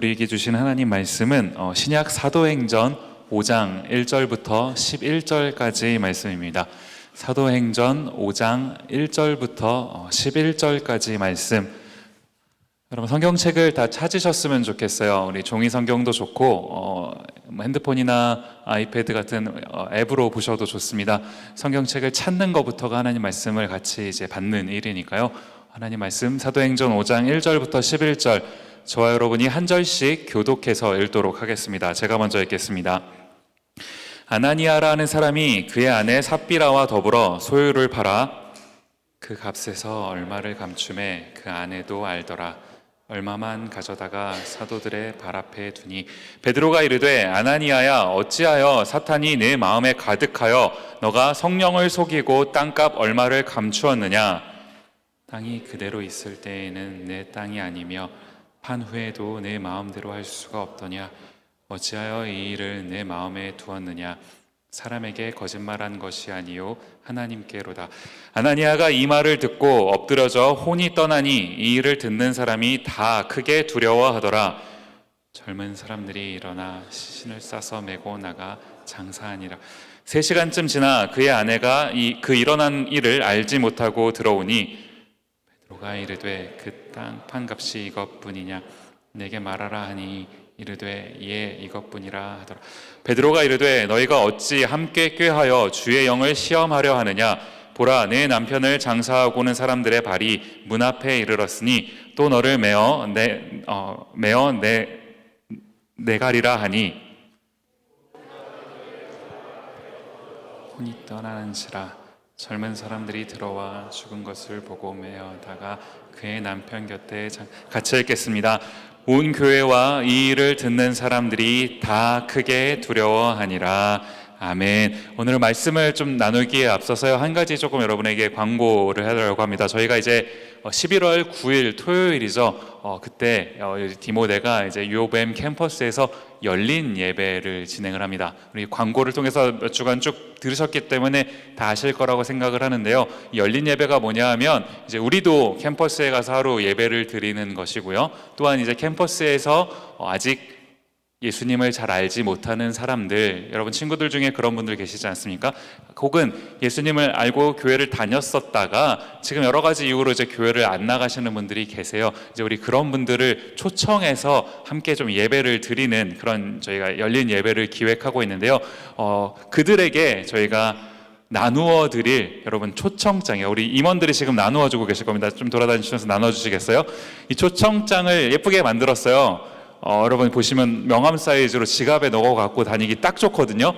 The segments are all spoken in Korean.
우리에게 주신 하나님 말씀은 신약 사도행전 5장 1절부터 11절까지의 말씀입니다. 사도행전 5장 1절부터 11절까지 말씀. 여러분 성경책을 다 찾으셨으면 좋겠어요. 우리 종이 성경도 좋고 핸드폰이나 아이패드 같은 앱으로 보셔도 좋습니다. 성경책을 찾는 것부터가 하나님 말씀을 같이 이제 받는 일이니까요. 하나님 말씀 사도행전 5장 1절부터 11절 저와 여러분이 한 절씩 교독해서 읽도록 하겠습니다. 제가 먼저 읽겠습니다. 아나니아라는 사람이 그의 아내 삽비라와 더불어 소유를 팔아 그 값에서 얼마를 감춤해 그 아내도 알더라. 얼마만 가져다가 사도들의 발 앞에 두니 베드로가 이르되 아나니아야 어찌하여 사탄이 내 마음에 가득하여 너가 성령을 속이고 땅값 얼마를 감추었느냐. 땅이 그대로 있을 때에는 내 땅이 아니며 판 후에도 내 마음대로 할 수가 없더냐. 어찌하여 이 일을 내 마음에 두었느냐. 사람에게 거짓말한 것이 아니요 하나님께로다. 아나니아가 이 말을 듣고 엎드려져 혼이 떠나니 이 일을 듣는 사람이 다 크게 두려워하더라. 젊은 사람들이 일어나 시신을 싸서 메고 나가 장사하니라. 3시간쯤 지나 그의 아내가 그 일어난 일을 알지 못하고 들어오니 베드로가 이르되 그 땅 판값이 이것뿐이냐. 내게 말하라 하니 이르되 예 이것뿐이라 하더라. 베드로가 이르되 너희가 어찌 함께 꾀하여 주의 영을 시험하려 하느냐. 보라 내 남편을 장사하고는 사람들의 발이 문 앞에 이르렀으니 또 너를 메어 내가리라 하니 혼이 떠나는지라. 젊은 사람들이 들어와 죽은 것을 보고 메어다가 그의 남편 곁에 같이 읽겠습니다. 온 교회와 이 일을 듣는 사람들이 다 크게 두려워하니라. 아멘. 오늘 말씀을 좀 나누기에 앞서서요, 한 가지 조금 여러분에게 광고를 하려고 합니다. 저희가 이제 11월 9일 토요일이죠. 그때 디모데가 이제 UOM 캠퍼스에서 열린 예배를 진행을 합니다. 우리 광고를 통해서 몇 주간 쭉 들으셨기 때문에 다 아실 거라고 생각을 하는데요. 이 열린 예배가 뭐냐 하면 이제 우리도 캠퍼스에 가서 하루 예배를 드리는 것이고요. 또한 이제 캠퍼스에서 아직 예수님을 잘 알지 못하는 사람들, 여러분 친구들 중에 그런 분들 계시지 않습니까? 혹은 예수님을 알고 교회를 다녔었다가 지금 여러 가지 이유로 이제 교회를 안 나가시는 분들이 계세요. 이제 우리 그런 분들을 초청해서 함께 좀 예배를 드리는 그런 저희가 열린 예배를 기획하고 있는데요. 그들에게 저희가 나누어 드릴 여러분 초청장이에요. 우리 임원들이 지금 나누어 주고 계실 겁니다. 좀 돌아다니시면서 나눠 주시겠어요? 이 초청장을 예쁘게 만들었어요. 여러분 보시면 명함 사이즈로 지갑에 넣어 갖고 다니기 딱 좋거든요.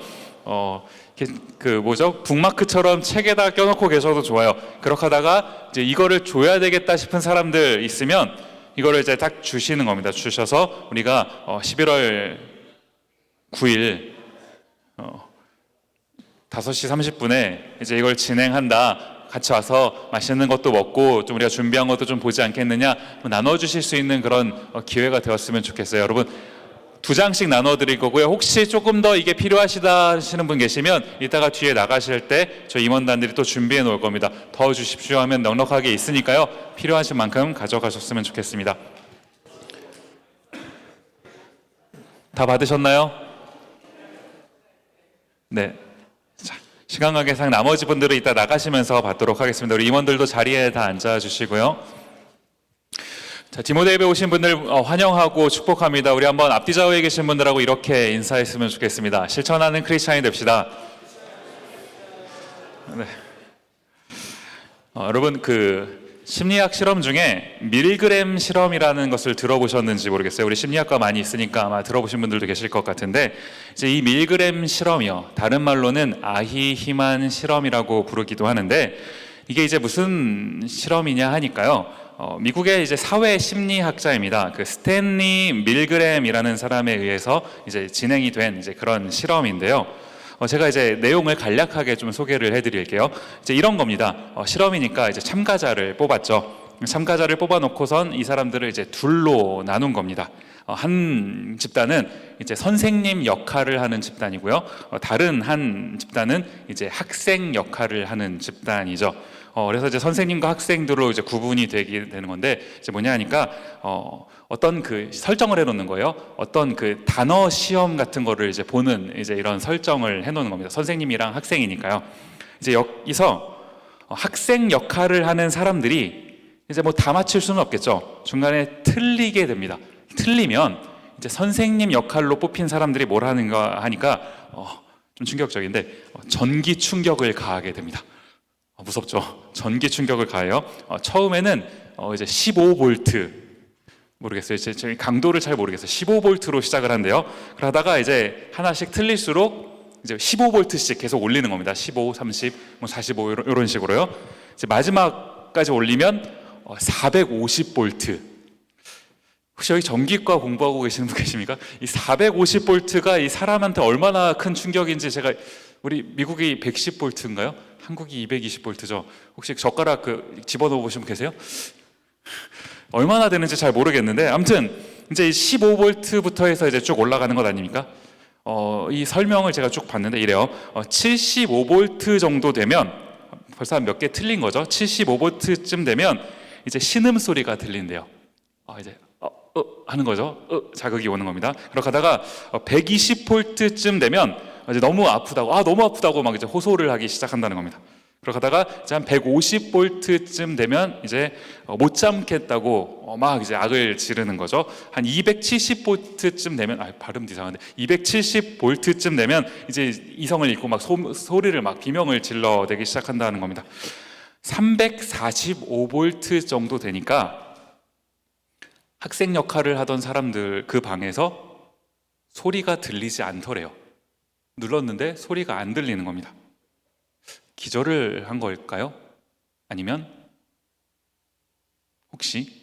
북마크처럼 책에다 껴놓고 계셔도 좋아요. 그렇게 하다가 이제 이거를 줘야 되겠다 싶은 사람들 있으면 이거를 이제 딱 주시는 겁니다. 주셔서 우리가 11월 9일 5시 30분에 이제 이걸 진행한다. 같이 와서 맛있는 것도 먹고 좀 우리가 준비한 것도 좀 보지 않겠느냐, 나눠주실 수 있는 그런 기회가 되었으면 좋겠어요. 여러분 2장씩 나눠드릴 거고요. 혹시 조금 더 이게 필요하시다 하시는 분 계시면 이따가 뒤에 나가실 때 저희 임원단들이 또 준비해 놓을 겁니다. 더 주십시오 하면 넉넉하게 있으니까요. 필요하신 만큼 가져가셨으면 좋겠습니다. 다 받으셨나요? 네. 시간 관계상 나머지 분들은 이따 나가시면서 받도록 하겠습니다. 우리 임원들도 자리에 다 앉아주시고요. 자, 디모데 예배 오신 분들 환영하고 축복합니다. 우리 한번 앞뒤 좌우에 계신 분들하고 이렇게 인사했으면 좋겠습니다. 실천하는 크리스찬이 됩시다. 네. 여러분 심리학 실험 중에 밀그램 실험이라는 것을 들어보셨는지 모르겠어요. 우리 심리학과 많이 있으니까 아마 들어보신 분들도 계실 것 같은데, 이제 이 밀그램 실험이요, 다른 말로는 아히히만 실험이라고 부르기도 하는데, 이게 이제 무슨 실험이냐 하니까요, 미국의 이제 사회 심리학자입니다. 그 스탠리 밀그램이라는 사람에 의해서 이제 진행이 된 이제 그런 실험인데요. 제가 이제 내용을 간략하게 좀 소개를 해드릴게요. 이제 이런 겁니다. 실험이니까 이제 참가자를 뽑았죠. 참가자를 뽑아놓고선 이 사람들을 이제 둘로 나눈 겁니다. 한 집단은 이제 선생님 역할을 하는 집단이고요. 다른 한 집단은 이제 학생 역할을 하는 집단이죠. 그래서 이제 선생님과 학생들로 이제 구분이 되게 되는 건데, 이제 뭐냐 하니까 어떤 그 설정을 해놓는 거예요. 어떤 그 단어 시험 같은 거를 이제 보는 이제 이런 설정을 해놓는 겁니다. 선생님이랑 학생이니까요. 이제 여기서 학생 역할을 하는 사람들이 이제 뭐 다 맞출 수는 없겠죠. 중간에 틀리게 됩니다. 틀리면 이제 선생님 역할로 뽑힌 사람들이 뭘 하는가 하니까 좀 충격적인데 전기 충격을 가하게 됩니다. 무섭죠. 전기 충격을 가해요. 처음에는 이제 15V 모르겠어요. 제 강도를 잘 모르겠어요. 15V로 시작을 한대요. 그러다가 이제 하나씩 틀릴수록 이제 15V씩 계속 올리는 겁니다. 15, 30, 뭐 45 이런 식으로요. 이제 마지막까지 올리면 450V. 혹시 여기 전기과 공부하고 계시는 분 계십니까? 이 450V가 이 사람한테 얼마나 큰 충격인지 제가 우리 미국이 110V인가요? 한국이 220V죠. 혹시 젓가락 집어넣어 보시면 계세요? 얼마나 되는지 잘 모르겠는데 아무튼 이제 15V부터 해서 이제 쭉 올라가는 것 아닙니까? 이 설명을 제가 쭉 봤는데 이래요. 75V 정도 되면 벌써 몇 개 틀린 거죠. 75V쯤 되면 이제 신음 소리가 들린대요. 이제 하는 거죠. 자극이 오는 겁니다. 그렇게 하다가 120V쯤 되면 이제 너무 아프다고 막 이제 호소를 하기 시작한다는 겁니다. 그렇게 하다가 이제 한 150V쯤 되면 이제 못 참겠다고 막 이제 악을 지르는 거죠. 한 270V쯤 되면 발음도 이상한데 270V쯤 되면 이제 이성을 잃고 막 소리를 막 비명을 질러대기 시작한다는 겁니다. 345V 정도 되니까 학생 역할을 하던 사람들 그 방에서 소리가 들리지 않더래요. 눌렀는데 소리가 안 들리는 겁니다. 기절을 한 걸까요? 아니면 혹시?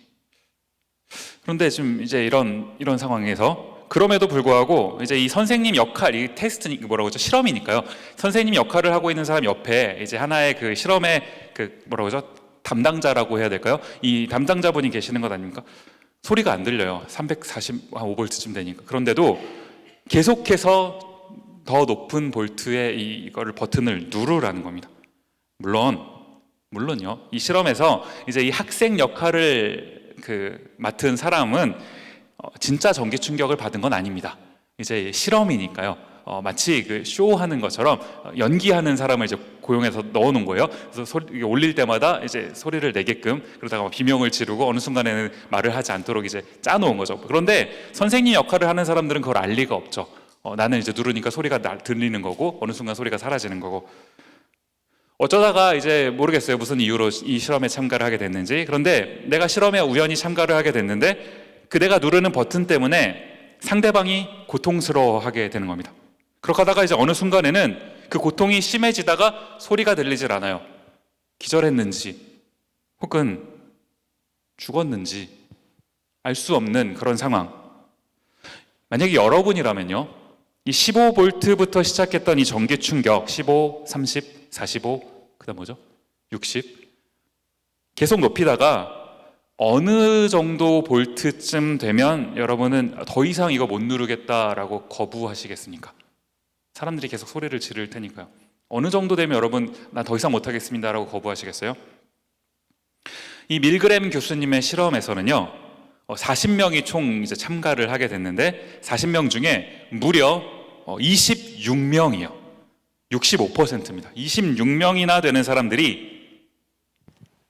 그런데 지금 이제 이런 상황에서 그럼에도 불구하고 이제 이 선생님 역할, 이 테스트 뭐라고 하죠? 실험이니까요. 선생님 역할을 하고 있는 사람 옆에 이제 하나의 그 실험의 뭐라고 하죠? 담당자라고 해야 될까요? 이 담당자분이 계시는 것 아닙니까? 소리가 안 들려요. 345V쯤 되니까. 그런데도 계속해서 더 높은 볼트의 이거를 버튼을 누르라는 겁니다. 물론요. 이 실험에서 이제 이 학생 역할을 맡은 사람은 진짜 전기 충격을 받은 건 아닙니다. 이제 실험이니까요. 마치 쇼하는 것처럼 연기하는 사람을 이제 고용해서 넣어놓은 거예요. 그래서 올릴 때마다 이제 소리를 내게끔 그러다가 비명을 지르고 어느 순간에는 말을 하지 않도록 이제 짜놓은 거죠. 그런데 선생님 역할을 하는 사람들은 그걸 알 리가 없죠. 나는 이제 누르니까 소리가 들리는 거고 어느 순간 소리가 사라지는 거고 어쩌다가 이제 모르겠어요. 무슨 이유로 이 실험에 참가를 하게 됐는지. 그런데 내가 실험에 우연히 참가를 하게 됐는데 내가 누르는 버튼 때문에 상대방이 고통스러워하게 되는 겁니다. 그렇게 하다가 이제 어느 순간에는 그 고통이 심해지다가 소리가 들리질 않아요. 기절했는지 혹은 죽었는지 알 수 없는 그런 상황. 만약에 여러분이라면요, 이 15V부터 시작했던 이 전기 충격 15, 30, 45, 그다음 뭐죠? 60 계속 높이다가 어느 정도 볼트쯤 되면 여러분은 더 이상 이거 못 누르겠다라고 거부하시겠습니까? 사람들이 계속 소리를 지를 테니까요. 어느 정도 되면 여러분 나 더 이상 못하겠습니다라고 거부하시겠어요? 이 밀그램 교수님의 실험에서는요, 40명이 총 이제 참가를 하게 됐는데 40명 중에 무려 26명이요. 65%입니다. 26명이나 되는 사람들이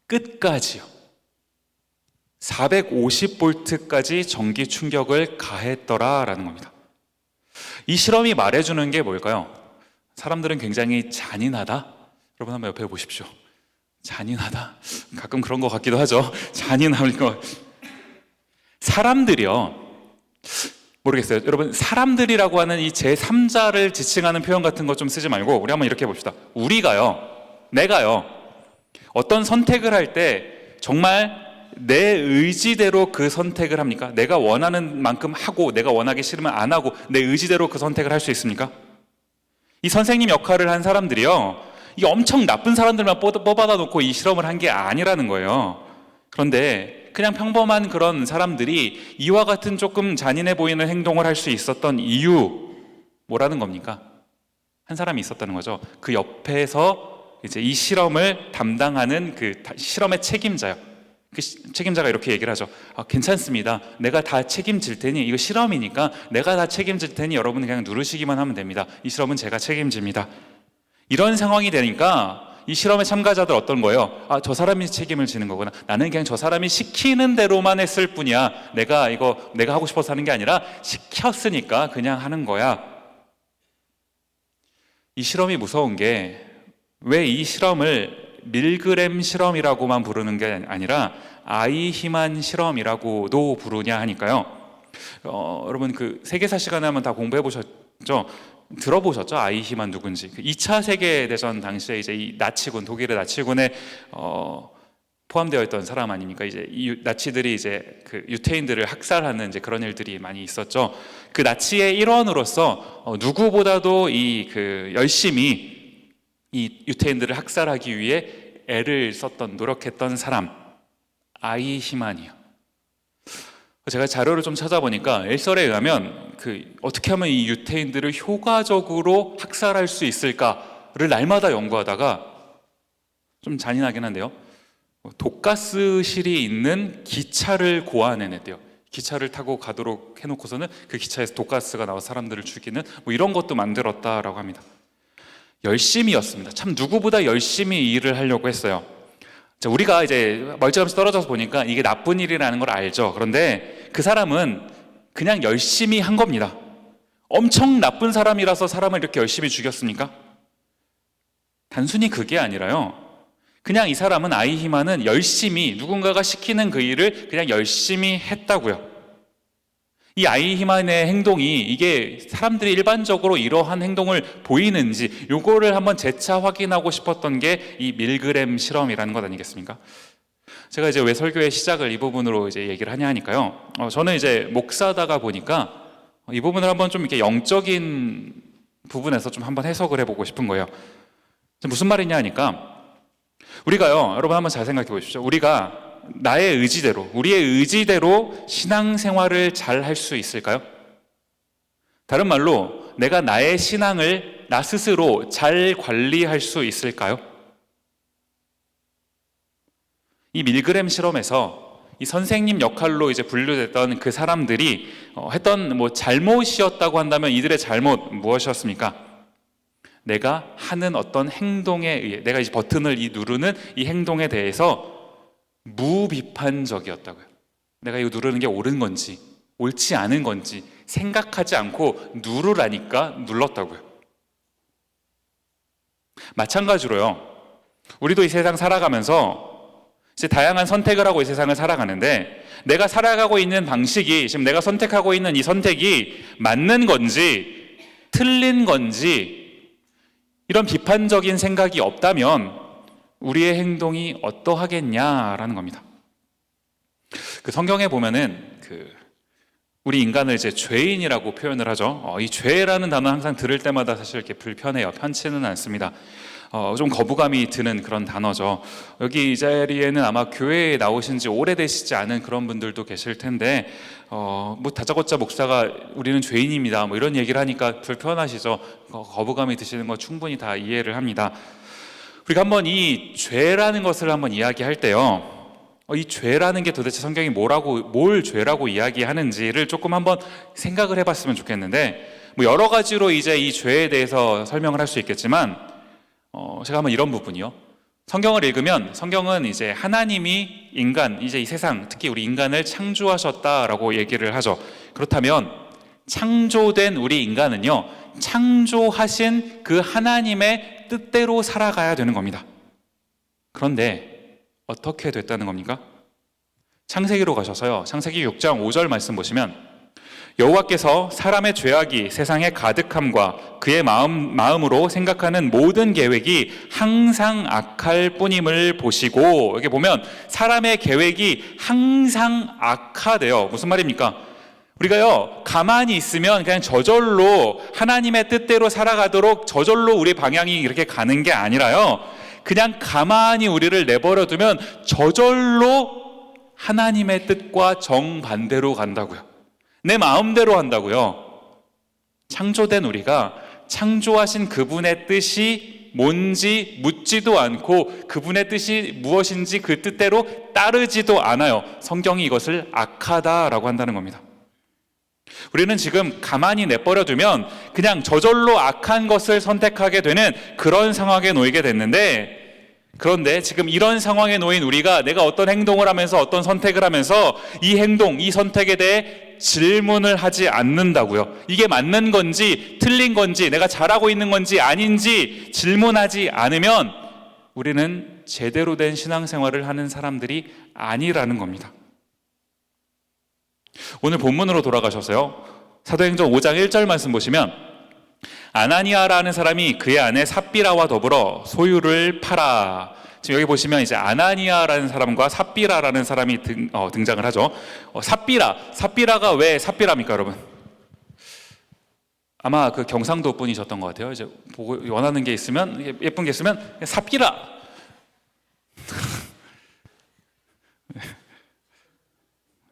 끝까지요. 450V까지 전기 충격을 가했더라라는 겁니다. 이 실험이 말해주는 게 뭘까요? 사람들은 굉장히 잔인하다. 여러분 한번 옆에 보십시오. 잔인하다. 가끔 그런 것 같기도 하죠. 잔인한 거. 사람들이요. 모르겠어요. 여러분 사람들이라고 하는 이 제3자를 지칭하는 표현 같은 거 좀 쓰지 말고 우리 한번 이렇게 봅시다. 내가요. 어떤 선택을 할 때 정말 내 의지대로 그 선택을 합니까? 내가 원하는 만큼 하고 내가 원하기 싫으면 안 하고 내 의지대로 그 선택을 할 수 있습니까? 이 선생님 역할을 한 사람들이요, 이 엄청 나쁜 사람들만 뽑아다 놓고 이 실험을 한 게 아니라는 거예요. 그런데 그냥 평범한 그런 사람들이 이와 같은 조금 잔인해 보이는 행동을 할 수 있었던 이유 뭐라는 겁니까? 한 사람이 있었다는 거죠. 그 옆에서 이제 이 실험을 담당하는 그 실험의 책임자요. 그 책임자가 이렇게 얘기를 하죠. 괜찮습니다. 내가 다 책임질 테니, 이거 실험이니까 내가 다 책임질 테니 여러분은 그냥 누르시기만 하면 됩니다. 이 실험은 제가 책임집니다. 이런 상황이 되니까 이 실험의 참가자들 어떤 거예요? 저 사람이 책임을 지는 거구나. 나는 그냥 저 사람이 시키는 대로만 했을 뿐이야. 내가 하고 싶어서 하는 게 아니라 시켰으니까 그냥 하는 거야. 이 실험이 무서운 게, 왜 이 실험을 밀그램 실험이라고만 부르는 게 아니라 아이히만 실험이라고도 부르냐 하니까요. 여러분 그 세계사 시간에 한번 다 공부해 보셨죠? 들어보셨죠? 아이히만 누군지. 2차 세계대전 당시에 이제 이 나치군, 독일의 나치군에 포함되어 있던 사람 아닙니까? 이제 이 나치들이 이제 그 유태인들을 학살하는 이제 그런 일들이 많이 있었죠. 그 나치의 일원으로서 누구보다도 열심히 이 유태인들을 학살하기 위해 애를 썼던, 노력했던 사람, 아이히만이요. 제가 자료를 좀 찾아보니까 일설에 의하면 어떻게 하면 이 유태인들을 효과적으로 학살할 수 있을까를 날마다 연구하다가, 좀 잔인하긴 한데요, 독가스실이 있는 기차를 고안해냈대요. 기차를 타고 가도록 해놓고서는 그 기차에서 독가스가 나와 사람들을 죽이는 이런 것도 만들었다라고 합니다. 열심히였습니다. 참 누구보다 열심히 일을 하려고 했어요. 자, 우리가 이제 멀찌감치 떨어져서 보니까 이게 나쁜 일이라는 걸 알죠. 그런데 그 사람은 그냥 열심히 한 겁니다. 엄청 나쁜 사람이라서 사람을 이렇게 열심히 죽였습니까? 단순히 그게 아니라요, 그냥 이 사람은, 아이히만은 열심히 누군가가 시키는 그 일을 그냥 열심히 했다고요. 이 아이히만의 행동이, 이게 사람들이 일반적으로 이러한 행동을 보이는지 요거를 한번 재차 확인하고 싶었던 게 이 밀그램 실험이라는 것 아니겠습니까? 제가 이제 왜 설교의 시작을 이 부분으로 이제 얘기를 하냐 하니까요, 저는 이제 목사다가 보니까 이 부분을 한번 좀 이렇게 영적인 부분에서 좀 한번 해석을 해보고 싶은 거예요. 무슨 말이냐 하니까, 우리가요, 여러분 한번 잘 생각해 보십시오. 우리가 나의 의지대로, 우리의 의지대로 신앙생활을 잘 할 수 있을까요? 다른 말로, 내가 나의 신앙을 나 스스로 잘 관리할 수 있을까요? 이 밀그램 실험에서 이 선생님 역할로 이제 분류됐던 그 사람들이 했던 잘못이었다고 한다면, 이들의 잘못 무엇이었습니까? 내가 하는 어떤 행동에 의해, 내가 이제 버튼을 누르는 이 행동에 대해서 무비판적이었다고요. 내가 이거 누르는 게 옳은 건지 옳지 않은 건지 생각하지 않고 누르라니까 눌렀다고요. 마찬가지로요, 우리도 이 세상 살아가면서 이제 다양한 선택을 하고 이 세상을 살아가는데, 내가 살아가고 있는 방식이, 지금 내가 선택하고 있는 이 선택이 맞는 건지 틀린 건지 이런 비판적인 생각이 없다면 우리의 행동이 어떠하겠냐라는 겁니다. 그 성경에 보면은 우리 인간을 이제 죄인이라고 표현을 하죠. 이 죄라는 단어 항상 들을 때마다 사실 이렇게 불편해요. 편치는 않습니다. 좀 거부감이 드는 그런 단어죠. 여기 이 자리에는 아마 교회에 나오신 지 오래되시지 않은 그런 분들도 계실 텐데, 다짜고짜 목사가 우리는 죄인입니다 이런 얘기를 하니까 불편하시죠. 거부감이 드시는 거 충분히 다 이해를 합니다. 우리가 한번 이 죄라는 것을 한번 이야기할 때요, 이 죄라는 게 도대체 성경이 뭘 죄라고 이야기하는지를 조금 한번 생각을 해봤으면 좋겠는데, 여러 가지로 이제 이 죄에 대해서 설명을 할 수 있겠지만, 제가 한번 이런 부분이요, 성경을 읽으면 성경은 이제 하나님이 인간, 이제 이 세상, 특히 우리 인간을 창조하셨다라고 얘기를 하죠. 그렇다면 창조된 우리 인간은요, 창조하신 그 하나님의 뜻대로 살아가야 되는 겁니다. 그런데 어떻게 됐다는 겁니까? 창세기로 가셔서요, 창세기 6장 5절 말씀 보시면, 여호와께서 사람의 죄악이 세상에 가득함과 그의 마음으로 생각하는 모든 계획이 항상 악할 뿐임을 보시고, 여기 보면 사람의 계획이 항상 악하대요. 무슨 말입니까? 우리가요, 가만히 있으면 그냥 저절로 하나님의 뜻대로 살아가도록 저절로 우리 방향이 이렇게 가는 게 아니라요, 그냥 가만히 우리를 내버려 두면 저절로 하나님의 뜻과 정반대로 간다고요. 내 마음대로 한다고요. 창조된 우리가 창조하신 그분의 뜻이 뭔지 묻지도 않고 그분의 뜻이 무엇인지 그 뜻대로 따르지도 않아요. 성경이 이것을 악하다라고 한다는 겁니다. 우리는 지금 가만히 내버려두면 그냥 저절로 악한 것을 선택하게 되는 그런 상황에 놓이게 됐는데, 그런데 지금 이런 상황에 놓인 우리가 내가 어떤 행동을 하면서 어떤 선택을 하면서 이 행동, 이 선택에 대해 질문을 하지 않는다고요. 이게 맞는 건지 틀린 건지 내가 잘하고 있는 건지 아닌지 질문하지 않으면 우리는 제대로 된 신앙생활을 하는 사람들이 아니라는 겁니다. 오늘 본문으로 돌아가셔서요, 사도행전 5장 1절 말씀 보시면 아나니아라는 사람이 그의 아내 삽비라와 더불어 소유를 팔아. 지금 여기 보시면 이제 아나니아라는 사람과 삽비라라는 사람이 등장을 하죠. 삽비라가 왜 삽비라입니까, 여러분? 아마 그 경상도 분이셨던 것 같아요. 이제 보고 원하는 게 있으면, 예쁜 게 있으면 삽비라.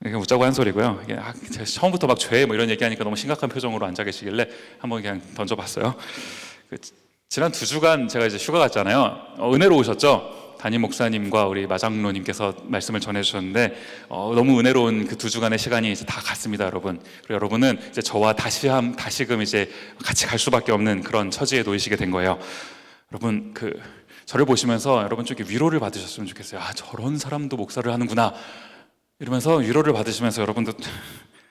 이게 웃자고 한 소리고요. 이게 제가 처음부터 막 죄 뭐 이런 얘기하니까 너무 심각한 표정으로 앉아 계시길래 한번 그냥 던져봤어요. 지난 2주간 제가 이제 휴가 갔잖아요. 은혜로우셨죠? 담임 목사님과 우리 마장로님께서 말씀을 전해주셨는데 너무 은혜로운 그 2주간의 시간이 이제 다 갔습니다, 여러분. 그리고 여러분은 이제 저와 다시금 이제 같이 갈 수밖에 없는 그런 처지에 놓이시게 된 거예요. 여러분 저를 보시면서 여러분 좀 위로를 받으셨으면 좋겠어요. 아, 저런 사람도 목사를 하는구나. 이러면서 위로를 받으시면서 여러분도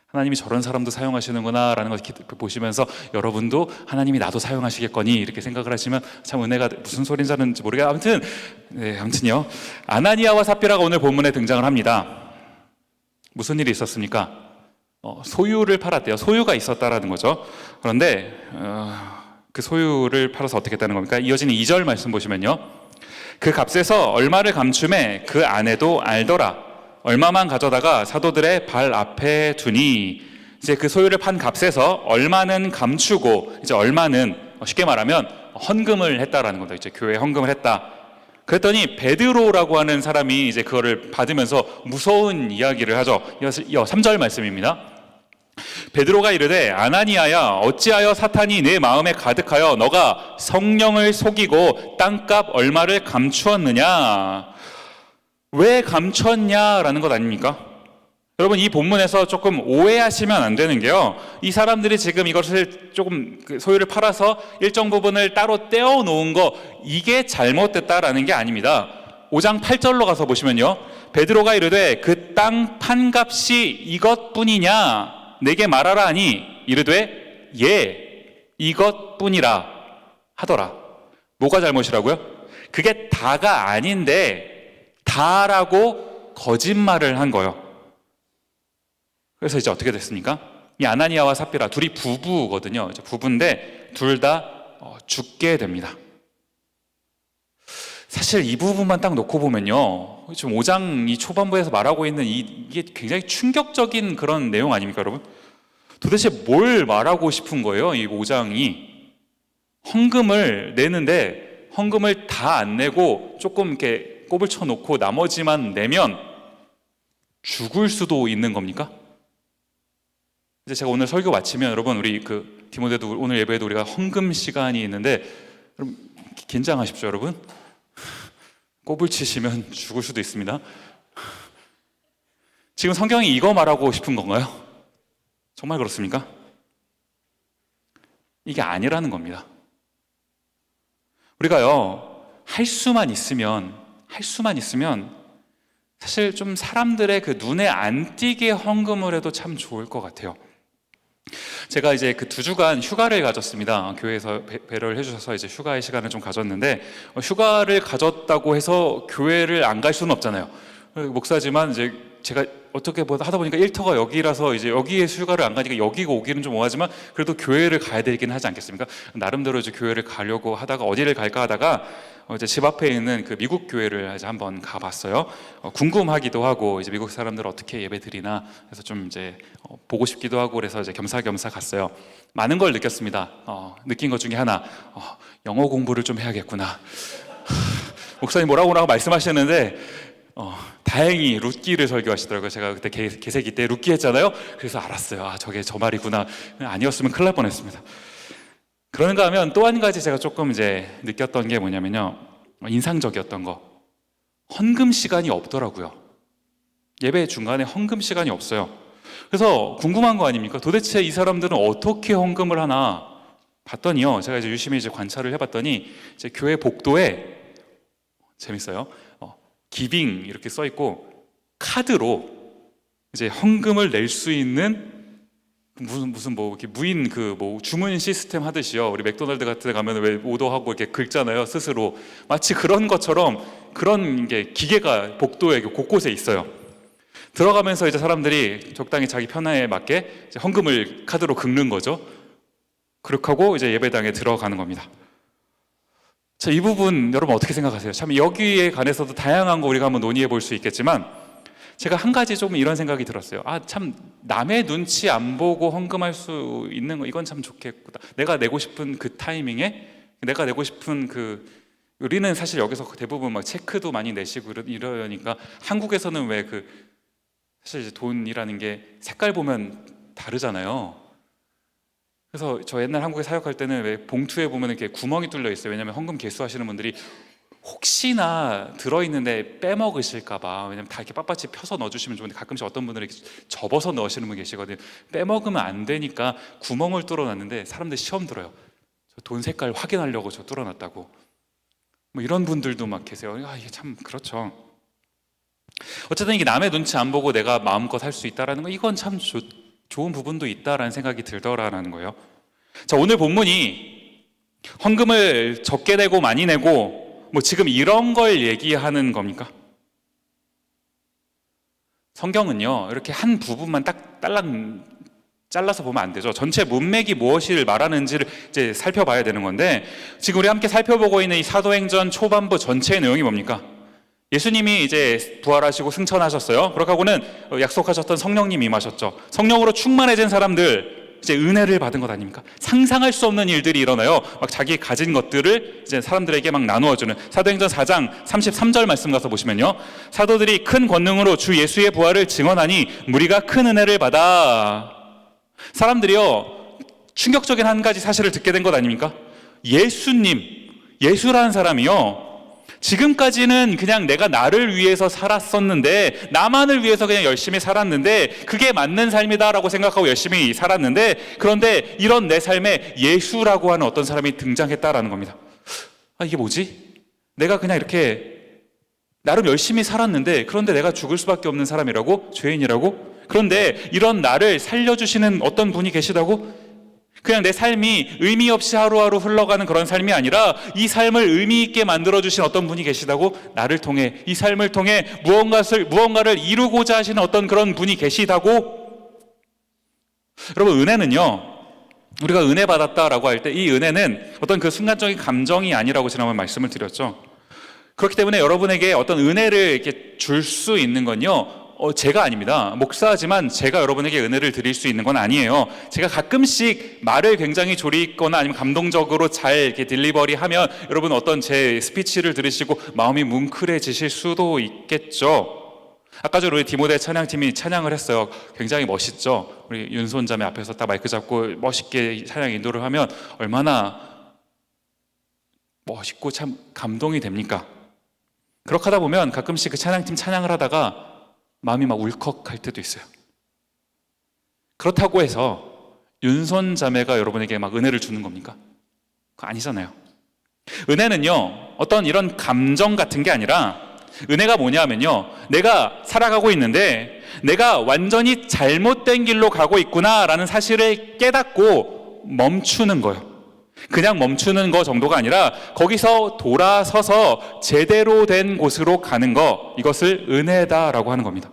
하나님이 저런 사람도 사용하시는구나 라는 걸 보시면서 여러분도 하나님이 나도 사용하시겠거니 이렇게 생각을 하시면 참 은혜가 무슨 소린지 하는지 모르겠어요. 아무튼요, 아나니아와 삽비라가 오늘 본문에 등장을 합니다. 무슨 일이 있었습니까? 소유를 팔았대요. 소유가 있었다라는 거죠. 그런데 그 소유를 팔아서 어떻게 했다는 겁니까? 이어지는 2절 말씀 보시면요, 그 값에서 얼마를 감춤해 그 아내도 알더라. 얼마만 가져다가 사도들의 발 앞에 두니. 이제 그 소유를 판 값에서 얼마는 감추고 이제 얼마는 쉽게 말하면 헌금을 했다라는 겁니다. 이제 교회에 헌금을 했다. 그랬더니 베드로라고 하는 사람이 이제 그거를 받으면서 무서운 이야기를 하죠. 3절 말씀입니다. 베드로가 이르되 아나니아야, 어찌하여 사탄이 내 마음에 가득하여 너가 성령을 속이고 땅값 얼마를 감추었느냐. 왜 감췄냐라는 것 아닙니까? 여러분, 이 본문에서 조금 오해하시면 안 되는 게요, 이 사람들이 지금 이것을 조금 소유를 팔아서 일정 부분을 따로 떼어 놓은 거, 이게 잘못됐다라는 게 아닙니다. 5장 8절로 가서 보시면요, 베드로가 이르되 그 땅 판값이 이것뿐이냐 내게 말하라 하니 이르되 예 이것뿐이라 하더라. 뭐가 잘못이라고요? 그게 다가 아닌데 다라고 거짓말을 한 거예요. 그래서 이제 어떻게 됐습니까? 이 아나니아와 삽비라 둘이 부부거든요. 부부인데 둘 다 죽게 됩니다. 사실 이 부분만 딱 놓고 보면요, 지금 5장 이 초반부에서 말하고 있는 이게 굉장히 충격적인 그런 내용 아닙니까, 여러분? 도대체 뭘 말하고 싶은 거예요? 이 5장이 헌금을 내는데 헌금을 다 안 내고 조금 이렇게 꼽을 쳐놓고 나머지만 내면 죽을 수도 있는 겁니까? 이제 제가 오늘 설교 마치면 여러분, 우리 디모데도 오늘 예배에도 우리가 헌금 시간이 있는데 여러분 긴장하십시오. 여러분, 꼽을 치시면 죽을 수도 있습니다. 지금 성경이 이거 말하고 싶은 건가요? 정말 그렇습니까? 이게 아니라는 겁니다. 우리가요, 할 수만 있으면 사실 좀 사람들의 그 눈에 안 띄게 헌금을 해도 참 좋을 것 같아요. 제가 이제 그 2주간 휴가를 가졌습니다. 교회에서 배려를 해주셔서 이제 휴가의 시간을 좀 가졌는데, 휴가를 가졌다고 해서 교회를 안 갈 수는 없잖아요. 목사지만 이제 제가 어떻게 하다 보니까 일터가 여기라서 이제 여기에 휴가를 안 가니까 여기가 오기는 좀 뭐하지만 그래도 교회를 가야 되긴 하지 않겠습니까? 나름대로 이제 교회를 가려고 하다가 어디를 갈까 하다가 이제 집 앞에 있는 그 미국 교회를 이제 한번 가봤어요. 궁금하기도 하고 이제 미국 사람들 어떻게 예배 드리나 해서 좀 이제 보고 싶기도 하고 그래서 이제 겸사겸사 갔어요. 많은 걸 느꼈습니다. 느낀 것 중에 하나, 영어 공부를 좀 해야겠구나. 목사님 뭐라고 말씀하시는데 다행히 룻기를 설교하시더라고요. 제가 그때 개세기 때 룻기 했잖아요. 그래서 알았어요. 저게 저 말이구나. 아니었으면 큰일 날 뻔했습니다. 그런가 하면 또 한 가지 제가 조금 이제 느꼈던 게 뭐냐면요, 인상적이었던 거, 헌금 시간이 없더라고요. 예배 중간에 헌금 시간이 없어요. 그래서 궁금한 거 아닙니까? 도대체 이 사람들은 어떻게 헌금을 하나 봤더니요, 제가 이제 유심히 이제 관찰을 해봤더니 이제 교회 복도에 재밌어요. 기빙 이렇게 써 있고 카드로 이제 헌금을 낼 수 있는 무슨 뭐 이렇게 무인 뭐 주문 시스템 하듯이요. 우리 맥도날드 같은 데 가면 왜 오더하고 이렇게 긁잖아요, 스스로. 마치 그런 것처럼 그런 게 기계가 복도에 곳곳에 있어요. 들어가면서 이제 사람들이 적당히 자기 편에 맞게 이제 헌금을 카드로 긁는 거죠. 그렇게 하고 이제 예배당에 들어가는 겁니다. 자, 이 부분 여러분 어떻게 생각하세요? 참 여기에 관해서도 다양한 거 우리가 한번 논의해 볼 수 있겠지만, 제가 한 가지 좀 이런 생각이 들었어요. 참 남의 눈치 안 보고 헌금할 수 있는 거, 이건 참 좋겠구나. 내가 내고 싶은 그 타이밍에 내가 내고 싶은 우리는 사실 여기서 대부분 막 체크도 많이 내시고 이러니까, 한국에서는 왜 사실 이제 돈이라는 게 색깔 보면 다르잖아요. 그래서 저 옛날 한국에 사역할 때는 왜 봉투에 보면 이렇게 구멍이 뚫려 있어요. 왜냐면 헌금 개수하시는 분들이 혹시나 들어있는데 빼먹으실까봐. 왜냐면 다 이렇게 빳빳이 펴서 넣어주시면 좋은데 가끔씩 어떤 분들은 이렇게 접어서 넣으시는 분 계시거든요. 빼먹으면 안 되니까 구멍을 뚫어놨는데 사람들 시험 들어요. 저 돈 색깔 확인하려고 저 뚫어놨다고. 뭐 이런 분들도 막 계세요. 이게 참 그렇죠. 어쨌든 이게 남의 눈치 안 보고 내가 마음껏 할 수 있다라는 거, 이건 참 좋은 부분도 있다라는 생각이 들더라라는 거예요. 자, 오늘 본문이 헌금을 적게 내고 많이 내고 뭐 지금 이런 걸 얘기하는 겁니까? 성경은요, 이렇게 한 부분만 딱 딸랑 잘라서 보면 안 되죠. 전체 문맥이 무엇을 말하는지를 이제 살펴봐야 되는 건데, 지금 우리 함께 살펴보고 있는 이 사도행전 초반부 전체의 내용이 뭡니까? 예수님이 이제 부활하시고 승천하셨어요. 그렇게 하고는 약속하셨던 성령님 임하셨죠. 성령으로 충만해진 사람들, 이제 은혜를 받은 것 아닙니까? 상상할 수 없는 일들이 일어나요. 막 자기 가진 것들을 이제 사람들에게 막 나누어주는. 사도행전 4장 33절 말씀 가서 보시면요, 사도들이 큰 권능으로 주 예수의 부활을 증언하니 무리가 큰 은혜를 받아. 사람들이요, 충격적인 한 가지 사실을 듣게 된 것 아닙니까? 예수라는 사람이요, 지금까지는 그냥 내가 나를 위해서 살았었는데, 나만을 위해서 그냥 열심히 살았는데, 그게 맞는 삶이다라고 생각하고 열심히 살았는데, 그런데 이런 내 삶에 예수라고 하는 어떤 사람이 등장했다라는 겁니다. 이게 뭐지? 내가 그냥 이렇게 나름 열심히 살았는데, 그런데 내가 죽을 수밖에 없는 사람이라고? 죄인이라고? 그런데 이런 나를 살려주시는 어떤 분이 계시다고? 그냥 내 삶이 의미 없이 하루하루 흘러가는 그런 삶이 아니라 이 삶을 의미 있게 만들어주신 어떤 분이 계시다고? 나를 통해, 이 삶을 통해 무언가를 이루고자 하시는 어떤 그런 분이 계시다고? 여러분, 은혜는요, 우리가 은혜 받았다라고 할 때 이 은혜는 어떤 그 순간적인 감정이 아니라고 지난번에 말씀을 드렸죠. 그렇기 때문에 여러분에게 어떤 은혜를 이렇게 줄 수 있는 건요, 제가 아닙니다. 목사지만 제가 여러분에게 은혜를 드릴 수 있는 건 아니에요. 제가 가끔씩 말을 굉장히 조리거나 아니면 감동적으로 잘 이렇게 딜리버리하면 여러분 어떤 제 스피치를 들으시고 마음이 뭉클해지실 수도 있겠죠. 아까 전에 우리 디모데 찬양팀이 찬양을 했어요. 굉장히 멋있죠. 우리 윤손자매 앞에서 딱 마이크 잡고 멋있게 찬양 인도를 하면 얼마나 멋있고 참 감동이 됩니까? 그렇게 하다 보면 가끔씩 그 찬양팀 찬양을 하다가 마음이 막 울컥할 때도 있어요. 그렇다고 해서 윤손 자매가 여러분에게 막 은혜를 주는 겁니까? 그거 아니잖아요. 은혜는요, 어떤 이런 감정 같은 게 아니라, 은혜가 뭐냐면요, 내가 살아가고 있는데 내가 완전히 잘못된 길로 가고 있구나라는 사실을 깨닫고 멈추는 거예요. 그냥 멈추는 거 정도가 아니라 거기서 돌아서서 제대로 된 곳으로 가는 거, 이것을 은혜다라고 하는 겁니다.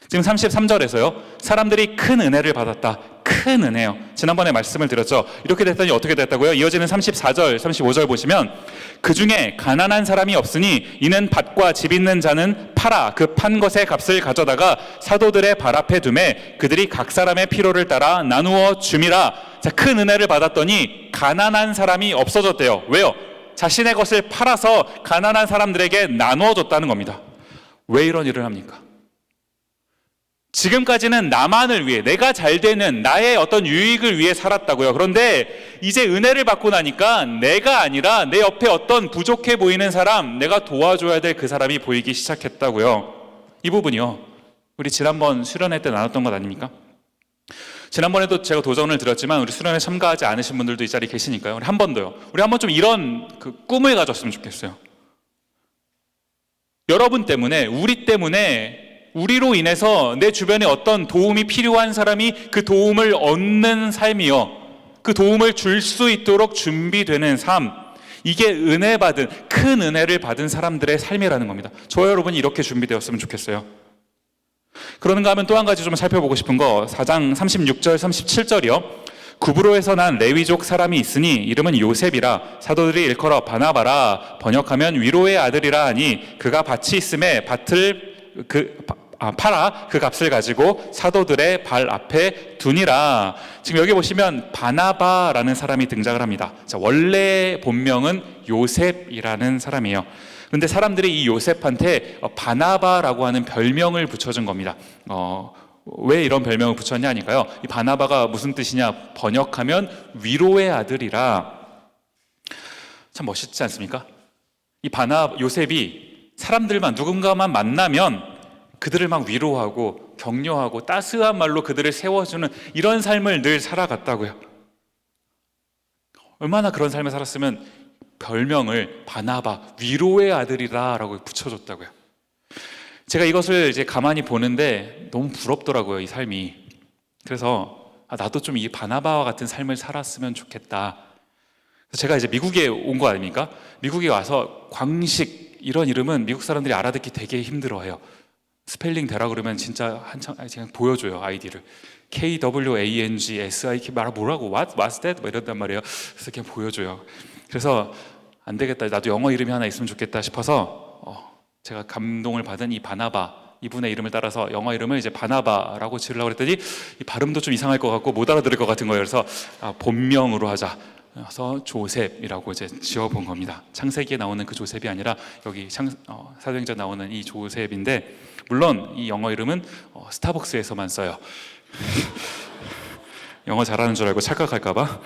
지금 33절에서요, 사람들이 큰 은혜를 받았다. 큰 은혜요. 지난번에 말씀을 드렸죠. 이렇게 됐더니 어떻게 됐다고요? 이어지는 34절, 35절 보시면, 그 중에 가난한 사람이 없으니 이는 밭과 집 있는 자는 팔아 그 판 것의 값을 가져다가 사도들의 발 앞에 두매 그들이 각 사람의 필요를 따라 나누어 줌이라. 자, 큰 은혜를 받았더니 가난한 사람이 없어졌대요. 왜요? 자신의 것을 팔아서 가난한 사람들에게 나누어 줬다는 겁니다. 왜 이런 일을 합니까? 지금까지는 나만을 위해, 내가 잘 되는 나의 어떤 유익을 위해 살았다고요. 그런데 이제 은혜를 받고 나니까 내가 아니라 내 옆에 어떤 부족해 보이는 사람, 내가 도와줘야 될 그 사람이 보이기 시작했다고요. 이 부분이요, 우리 지난번 수련회 때 나눴던 것 아닙니까? 지난번에도 제가 도전을 드렸지만 우리 수련회 참가하지 않으신 분들도 이 자리에 계시니까요. 우리 한 번 더요. 우리 한번 좀 이런 꿈을 가졌으면 좋겠어요. 여러분 때문에, 우리 때문에, 우리로 인해서 내 주변에 어떤 도움이 필요한 사람이 그 도움을 얻는 삶이요, 그 도움을 줄 수 있도록 준비되는 삶, 이게 은혜 받은, 큰 은혜를 받은 사람들의 삶이라는 겁니다. 저와 여러분이 이렇게 준비되었으면 좋겠어요. 그러는가 하면 또 한 가지 좀 살펴보고 싶은 거, 4장 36절 37절이요. 구브로에서 난 레위족 사람이 있으니 이름은 요셉이라. 사도들이 일컬어 바나바라. 번역하면 위로의 아들이라 하니 그가 밭이 있음에 밭을 팔아 그 값을 가지고 사도들의 발 앞에 두니라. 지금 여기 보시면 바나바라는 사람이 등장을 합니다. 자, 원래 본명은 요셉이라는 사람이에요. 그런데 사람들이 이 요셉한테 바나바라고 하는 별명을 붙여준 겁니다. 왜 이런 별명을 붙였냐 하니까요, 이 바나바가 무슨 뜻이냐, 번역하면 위로의 아들이라. 참 멋있지 않습니까? 이 요셉이 사람들만, 누군가만 만나면 그들을 막 위로하고 격려하고 따스한 말로 그들을 세워주는 이런 삶을 늘 살아갔다고요. 얼마나 그런 삶을 살았으면 별명을 바나바, 위로의 아들이라 라고 붙여줬다고요. 제가 이것을 이제 가만히 보는데 너무 부럽더라고요, 이 삶이. 그래서 나도 좀 이 바나바와 같은 삶을 살았으면 좋겠다. 그래서 제가 이제 미국에 온 거 아닙니까? 미국에 와서 광식, 이런 이름은 미국 사람들이 알아듣기 되게 힘들어해요. 스펠링 대라 그러면 진짜 한참 그냥 보여줘요, 아이디를. KWANGSIK 뭐라고 what's that? 뭐 이런단 말이에요. 그래서 그냥 보여줘요. 그래서 안 되겠다, 나도 영어 이름이 하나 있으면 좋겠다 싶어서 제가 감동을 받은 이 바나바, 이분의 이름을 따라서 영어 이름을 이제 바나바라고 지으려고 했더니 이 발음도 좀 이상할 것 같고 못 알아들을 것 같은 거예요. 그래서 본명으로 하자. 그래서 조셉이라고 이제 지어본 겁니다. 창세기에 나오는 그 조셉이 아니라 여기 사도행전 나오는 이 조셉인데, 물론 이 영어 이름은 스타벅스에서만 써요. 영어 잘하는 줄 알고 착각할까봐.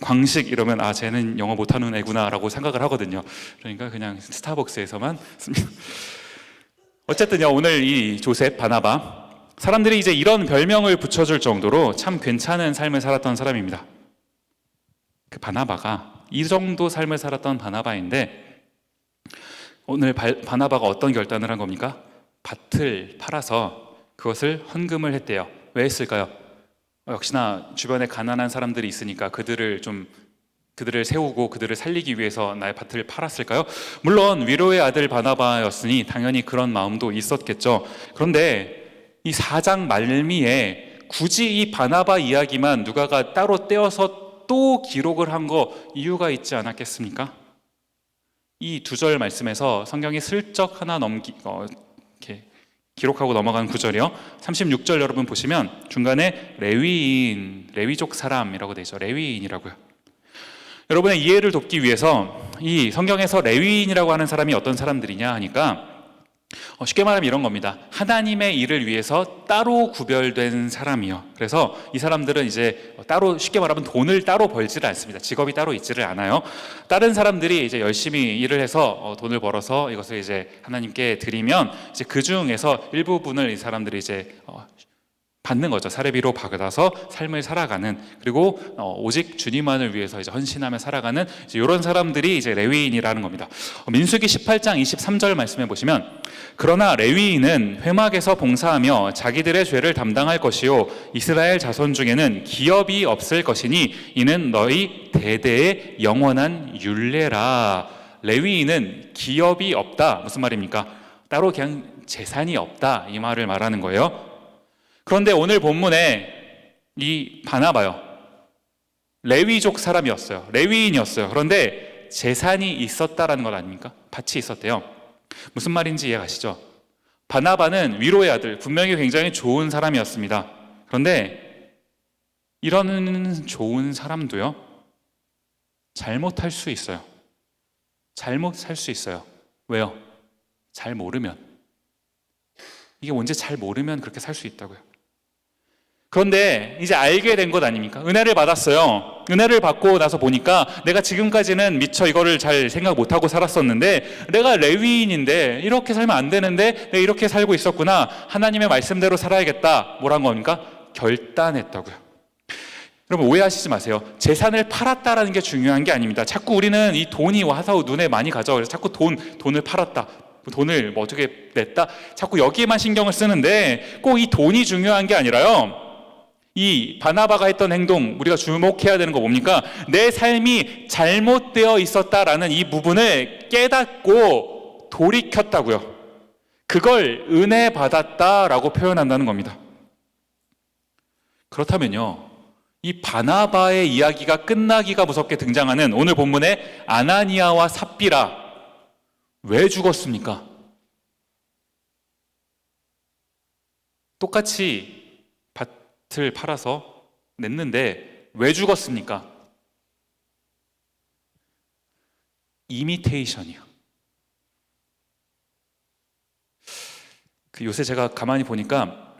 광식 이러면 쟤는 영어 못하는 애구나 라고 생각을 하거든요. 그러니까 그냥 스타벅스에서만 씁니다. 어쨌든요, 오늘 이 조셉 바나바, 사람들이 이제 이런 별명을 붙여줄 정도로 참 괜찮은 삶을 살았던 사람입니다. 그 바나바가 이 정도 삶을 살았던 바나바인데, 오늘 바나바가 어떤 결단을 한 겁니까? 밭을 팔아서 그것을 헌금을 했대요. 왜 했을까요? 역시나 주변에 가난한 사람들이 있으니까 그들을 세우고 그들을 살리기 위해서 나의 밭을 팔았을까요? 물론 위로의 아들 바나바였으니 당연히 그런 마음도 있었겠죠. 그런데 이 4장 말미에 굳이 이 바나바 이야기만 누가가 따로 떼어서 또 기록을 한 거 이유가 있지 않았겠습니까? 이 2절 말씀에서 성경이 슬쩍 하나 이렇게 기록하고 넘어간 구절이요. 36절 여러분 보시면 중간에 레위족 사람이라고 되어 있죠. 레위인이라고요. 여러분의 이해를 돕기 위해서 이 성경에서 레위인이라고 하는 사람이 어떤 사람들이냐 하니까 쉽게 말하면 이런 겁니다. 하나님의 일을 위해서 따로 구별된 사람이요. 그래서 이 사람들은 이제 따로, 쉽게 말하면 돈을 따로 벌지를 않습니다. 직업이 따로 있지를 않아요. 다른 사람들이 이제 열심히 일을 해서 돈을 벌어서 이것을 이제 하나님께 드리면 이제 그 중에서 일부분을 이 사람들이 이제 받는 거죠. 사례비로 받아서 삶을 살아가는, 그리고 오직 주님만을 위해서 이제 헌신하며 살아가는 이제 이런 사람들이 이제 레위인이라는 겁니다. 민수기 18장 23절 말씀해 보시면, 그러나 레위인은 회막에서 봉사하며 자기들의 죄를 담당할 것이요 이스라엘 자손 중에는 기업이 없을 것이니 이는 너희 대대의 영원한 율례라. 레위인은 기업이 없다. 무슨 말입니까? 따로 그냥 재산이 없다, 이 말을 말하는 거예요. 그런데 오늘 본문에 이 바나바요, 레위족 사람이었어요. 레위인이었어요. 그런데 재산이 있었다라는 것 아닙니까? 밭이 있었대요. 무슨 말인지 이해가시죠? 바나바는 위로의 아들, 분명히 굉장히 좋은 사람이었습니다. 그런데 이런 좋은 사람도요, 잘못할 수 있어요. 잘못 살 수 있어요. 왜요? 잘 모르면. 이게 뭔지 잘 모르면 그렇게 살 수 있다고요. 그런데 이제 알게 된 것 아닙니까? 은혜를 받았어요. 은혜를 받고 나서 보니까 내가 지금까지는 미처 이거를 잘 생각 못하고 살았었는데, 내가 레위인인데 이렇게 살면 안 되는데 내가 이렇게 살고 있었구나. 하나님의 말씀대로 살아야겠다. 뭐란 겁니까? 결단했다고요. 여러분 오해하시지 마세요. 재산을 팔았다라는 게 중요한 게 아닙니다. 자꾸 우리는 이 돈이 와서 눈에 많이 가죠. 그래서 자꾸 돈을 팔았다, 돈을 뭐 어떻게 냈다, 자꾸 여기에만 신경을 쓰는데 꼭 이 돈이 중요한 게 아니라요, 이 바나바가 했던 행동, 우리가 주목해야 되는 거 뭡니까? 내 삶이 잘못되어 있었다라는 이 부분을 깨닫고 돌이켰다고요. 그걸 은혜 받았다라고 표현한다는 겁니다. 그렇다면요, 이 바나바의 이야기가 끝나기가 무섭게 등장하는 오늘 본문의 아나니아와 삽비라, 왜 죽었습니까? 똑같이 밭을 팔아서 냈는데 왜 죽었습니까? 이미테이션이요. 요새 제가 가만히 보니까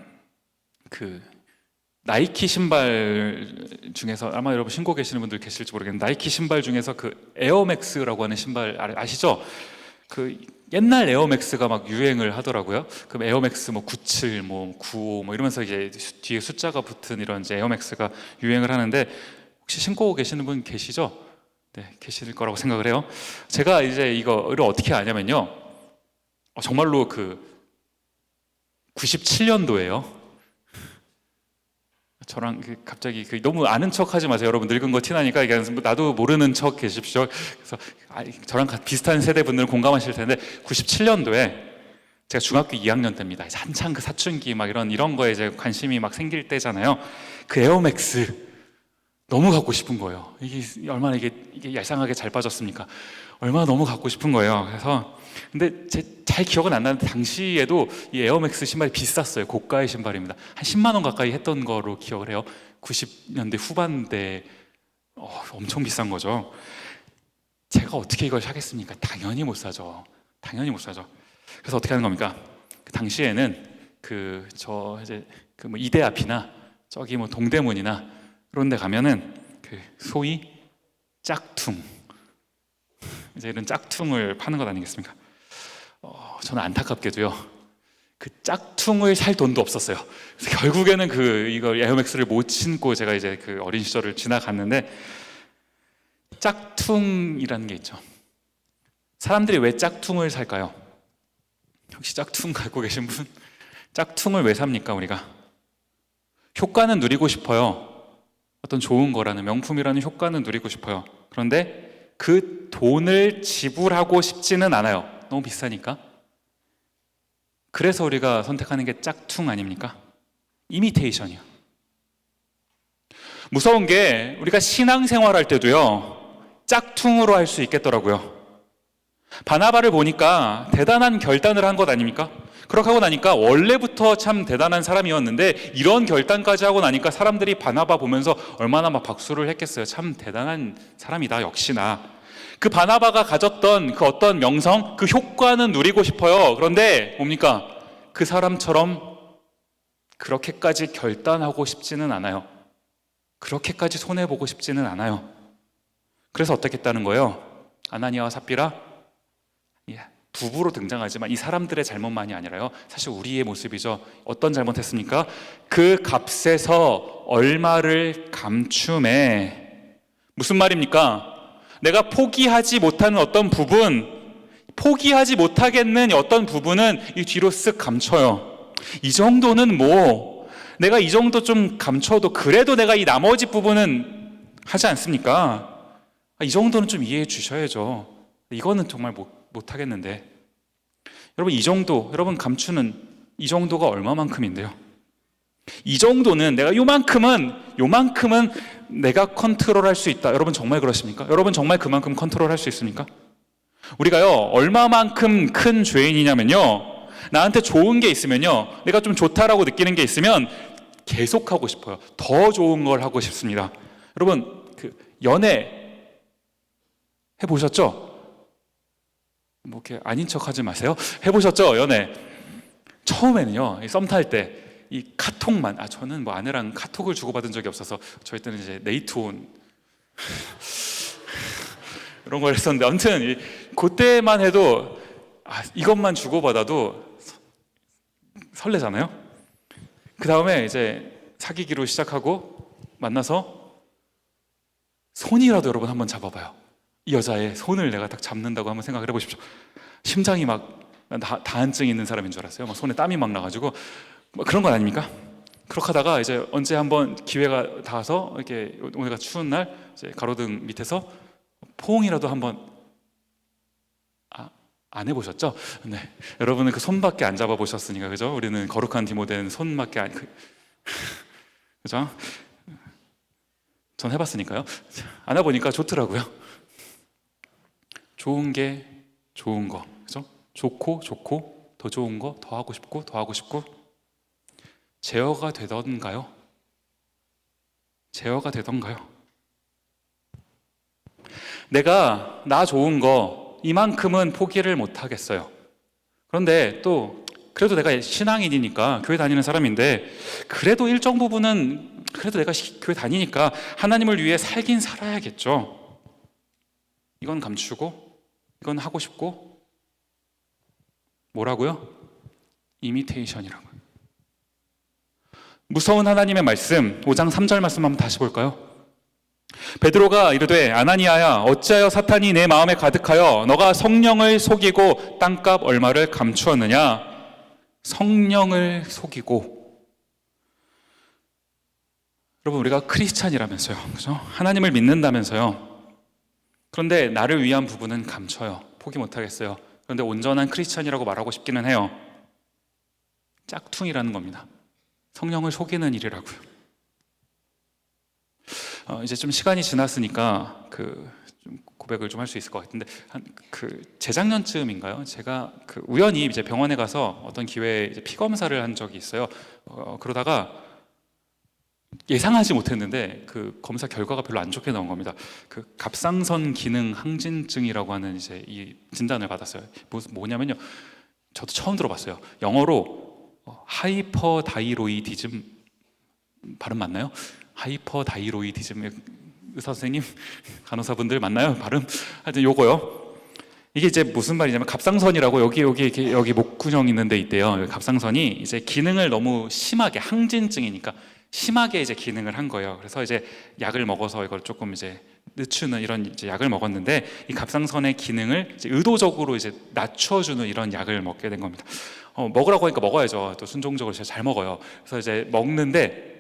나이키 신발 중에서, 아마 여러분 신고 계시는 분들 계실지 모르겠는데, 나이키 신발 중에서 에어맥스라고 하는 신발 아시죠? 옛날 에어맥스가 막 유행을 하더라고요. 그럼 에어맥스 97, 95 이러면서 이제 뒤에 숫자가 붙은 이런 이제 에어맥스가 유행을 하는데, 혹시 신고 계시는 분 계시죠? 네, 계실 거라고 생각을 해요. 제가 이제 이거를 어떻게 아냐면요, 정말로 97년도에요. 저랑 갑자기 너무 아는 척 하지 마세요. 여러분 늙은 거 티나니까. 이게 나도 모르는 척 계십시오. 그래서 저랑 비슷한 세대 분들은 공감하실 텐데, 97년도에 제가 중학교 2학년 때입니다. 한창 사춘기 막 이런 거에 이제 관심이 막 생길 때잖아요. 에어맥스 너무 갖고 싶은 거예요. 이게 얼마나 이게 얄쌍하게 잘 빠졌습니까? 얼마나 너무 갖고 싶은 거예요. 그래서 근데 잘 기억은 안 나는데, 당시에도 이 에어맥스 신발이 비쌌어요. 고가의 신발입니다. 한 10만 원 가까이 했던 거로 기억을 해요. 90년대 후반대. 엄청 비싼 거죠. 제가 어떻게 이걸 사겠습니까? 당연히 못 사죠. 당연히 못 사죠. 그래서 어떻게 하는 겁니까? 당시에는 이대 앞이나 저기 동대문이나 그런 데 가면은 소위 짝퉁, 이제 이런 짝퉁을 파는 것 아니겠습니까? 저는 안타깝게도요, 짝퉁을 살 돈도 없었어요. 그래서 결국에는 이걸 에어맥스를 못 신고 제가 이제 어린 시절을 지나갔는데, 짝퉁이라는 게 있죠. 사람들이 왜 짝퉁을 살까요? 혹시 짝퉁 갖고 계신 분? 짝퉁을 왜 삽니까, 우리가? 효과는 누리고 싶어요. 어떤 좋은 거라는, 명품이라는 효과는 누리고 싶어요. 그런데 그 돈을 지불하고 싶지는 않아요. 너무 비싸니까. 그래서 우리가 선택하는 게 짝퉁 아닙니까? 이미테이션이요. 무서운 게, 우리가 신앙생활 할 때도요, 짝퉁으로 할 수 있겠더라고요. 바나바를 보니까 대단한 결단을 한 것 아닙니까? 그렇게 하고 나니까 원래부터 참 대단한 사람이었는데, 이런 결단까지 하고 나니까 사람들이 바나바 보면서 얼마나 막 박수를 했겠어요. 참 대단한 사람이다, 역시나. 바나바가 가졌던 어떤 명성, 효과는 누리고 싶어요. 그런데 뭡니까? 그 사람처럼 그렇게까지 결단하고 싶지는 않아요. 그렇게까지 손해보고 싶지는 않아요. 그래서 어떻게 했다는 거예요? 아나니아와 삽비라, 부부로 등장하지만 이 사람들의 잘못만이 아니라요, 사실 우리의 모습이죠. 어떤 잘못했습니까? 그 값에서 얼마를 감춤해. 무슨 말입니까? 내가 포기하지 못하는 어떤 부분, 포기하지 못하겠는 어떤 부분은 이 뒤로 쓱 감춰요. 이 정도는 내가 이 정도 좀 감춰도 그래도 내가 이 나머지 부분은 하지 않습니까? 이 정도는 좀 이해해 주셔야죠. 이거는 정말 못하겠는데. 여러분, 여러분 감추는 이 정도가 얼마만큼인데요? 이 정도는 내가 요만큼은 내가 컨트롤할 수 있다. 여러분 정말 그러십니까? 여러분 정말 그만큼 컨트롤할 수 있습니까? 우리가요, 얼마만큼 큰 죄인이냐면요, 나한테 좋은 게 있으면요, 내가 좀 좋다라고 느끼는 게 있으면 계속 하고 싶어요. 더 좋은 걸 하고 싶습니다. 여러분 연애 해보셨죠? 이렇게 아닌 척 하지 마세요. 해보셨죠? 연애. 처음에는요, 썸 탈 때 이 카톡만, 저는 뭐 아내랑 카톡을 주고받은 적이 없어서 저희 때는 이제 네이트온 이런 걸 했었는데, 아무튼 그때만 해도 이것만 주고받아도 설레잖아요. 그 다음에 이제 사귀기로 시작하고 만나서 손이라도 여러분 한번 잡아봐요. 이 여자의 손을 내가 딱 잡는다고 한번 생각을 해보십시오. 심장이 막 다한증 있는 사람인 줄 알았어요. 막 손에 땀이 막 나가지고 뭐 그런 건 아닙니까? 그렇게 하다가 이제 언제 한번 기회가 닿아서 이렇게 오늘가 추운 날 이제 가로등 밑에서 포옹이라도 한번 안 해보셨죠? 네, 여러분은 그 손밖에 안 잡아보셨으니까, 그죠? 우리는 거룩한 디모데는 손밖에 안 그죠? 전 해봤으니까요. 안 해보니까 좋더라고요. 좋은 게 좋은 거, 그죠? 좋고 더 좋은 거 더 하고 싶고 제어가 되던가요? 제어가 되던가요? 내가 나 좋은 거 이만큼은 포기를 못 하겠어요. 그런데 또 그래도 내가 신앙인이니까, 교회 다니는 사람인데, 그래도 일정 부분은 그래도 내가 교회 다니니까 하나님을 위해 살긴 살아야겠죠. 이건 감추고 이건 하고 싶고, 뭐라고요? 이미테이션이라고요. 무서운 하나님의 말씀, 5장 3절 말씀 한번 다시 볼까요? 베드로가 이르되 아나니아야, 어찌하여 사탄이 내 마음에 가득하여 너가 성령을 속이고 땅값 얼마를 감추었느냐? 성령을 속이고. 여러분, 우리가 크리스찬이라면서요, 그죠? 하나님을 믿는다면서요. 그런데 나를 위한 부분은 감춰요. 포기 못하겠어요. 그런데 온전한 크리스찬이라고 말하고 싶기는 해요. 짝퉁이라는 겁니다. 성령을 속이는 일이라고요. 이제 좀 시간이 지났으니까 좀 고백을 좀 할 수 있을 것 같은데, 재작년쯤인가요? 제가 우연히 이제 병원에 가서 어떤 기회에 이제 피 검사를 한 적이 있어요. 그러다가 예상하지 못했는데 그 검사 결과가 별로 안 좋게 나온 겁니다. 갑상선 기능 항진증이라고 하는 이제 이 진단을 받았어요. 뭐냐면요, 저도 처음 들어봤어요. 영어로 하이퍼다이로이디즘, 발음 맞나요? 하이퍼다이로이디즘, 의사 선생님, 간호사분들 맞나요? 발음? 하여튼 요거요. 이게 이제 무슨 말이냐면, 갑상선이라고 여기 목구멍 있는 데 있대요. 갑상선이 이제 기능을 너무 심하게, 항진증이니까 심하게 이제 기능을 한 거예요. 그래서 이제 약을 먹어서 이걸 조금 이제 늦추는 이런 이제 약을 먹었는데, 이 갑상선의 기능을 이제 의도적으로 이제 낮춰주는 이런 약을 먹게 된 겁니다. 먹으라고 하니까 먹어야죠. 또 순종적으로 제가 잘 먹어요. 그래서 이제 먹는데